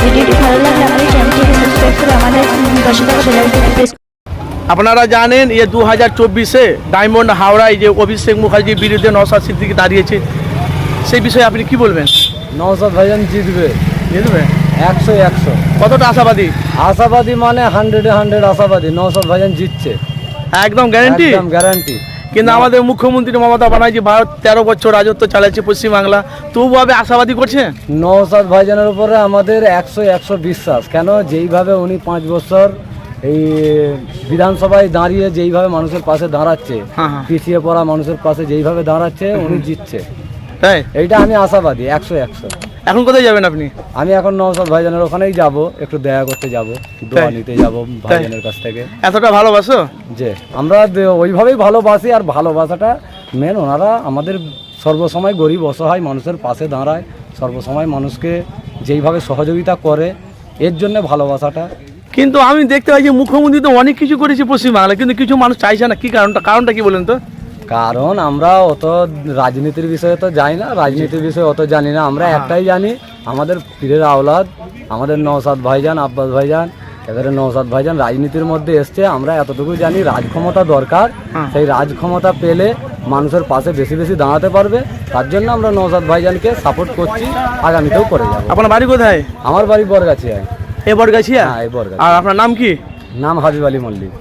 ভিডিওটি ভালো লাগলে আমাদের চ্যানেলটিকে সাবস্ক্রাইব করে আমাদের পাশে থাকা বেল আইকনটি প্রেস। আপনারা জানেন 2024-এ ডায়মন্ড হাওড়ায় যে অভিষেক মুখার্জির বিরুদ্ধে নওশাদ সিদ্দিকী দাঁড়িয়েছে, সেই বিষয়ে আপনি কি বলবেন? নওশাদ ভাইজান জিতবে। জিতবে 100 কতটা আশাবাদী? আশাবাদী মানে 100 আশাবাদী। নওশাদ ভাইজান জিতছে, একদম গ্যারান্টি। একদম গ্যারান্টি। কিন্তু আমাদের মুখ্যমন্ত্রী মমতা ব্যানার্জি ভারত 13 বছর রাজত্ব চালাচ্ছে পশ্চিমবাংলা, তবুভাবে আশাবাদী করছে। নওশাদ ভাইজানের উপরে আমাদের 100 বিশ্বাস। কেন? যেইভাবে উনি 5 বছর এই বিধানসভায় দাঁড়িয়ে যেইভাবে মানুষের পাশে দাঁড়াচ্ছে, পিছিয়ে পড়া মানুষের পাশে যেইভাবে দাঁড়াচ্ছে, উনি জিতছে। তাই এইটা আমি আশাবাদী 100। এখন কোথায় যাবেন আপনি? আমি এখন নওশাদ ভাইজানের ওখানেই যাব, একটু দেখা করতে যাব, দোয়া নিতে যাব ভাইজানের কাছ থেকে। এতটা ভালোবাসো যে আমরা ওইভাবেই ভালোবাসি, আর ভালোবাসাটা মেন। ওনারা আমাদের সর্বসময় গরিব অসহায় মানুষের পাশে দাঁড়ায়, সর্বসময় মানুষকে যেইভাবে সহযোগিতা করে, এর জন্য ভালোবাসাটা। কিন্তু আমি দেখতে পাই যে মুখ্যমন্ত্রী তো অনেক কিছু করেছে পশ্চিমবাংলায়, কিন্তু কিছু মানুষ চাইছে না। কি কারণটা কি বলেন তো? কারণ আমরা অত রাজনীতির বিষয়ে তো যাই না, রাজনীতির বিষয়ে অত জানি না। আমরা একটাই জানি, আমাদের পীরের আওলাদ, আমাদের নওশাদ ভাইজান, আব্বাস ভাইজান, এবারে নওশাদ ভাইজান রাজনীতির মধ্যে এসছে। আমরা এতটুকু জানি রাজক্ষমতা দরকার, সেই রাজক্ষমতা পেলে মানুষের পাশে বেশি বেশি দাঁড়াতে পারবে। তার জন্য আমরা নওশাদ ভাইজানকে সাপোর্ট করছি, আগামীতেও করে যাবো। আপনার বাড়ি কোথায়? আমার বাড়ি বরগাছিয়া। এ বরগাছিয়া? হ্যাঁ, এই বরগাছিয়া। আর আপনার নাম কি? নাম হাবিব আলী মল্লিক।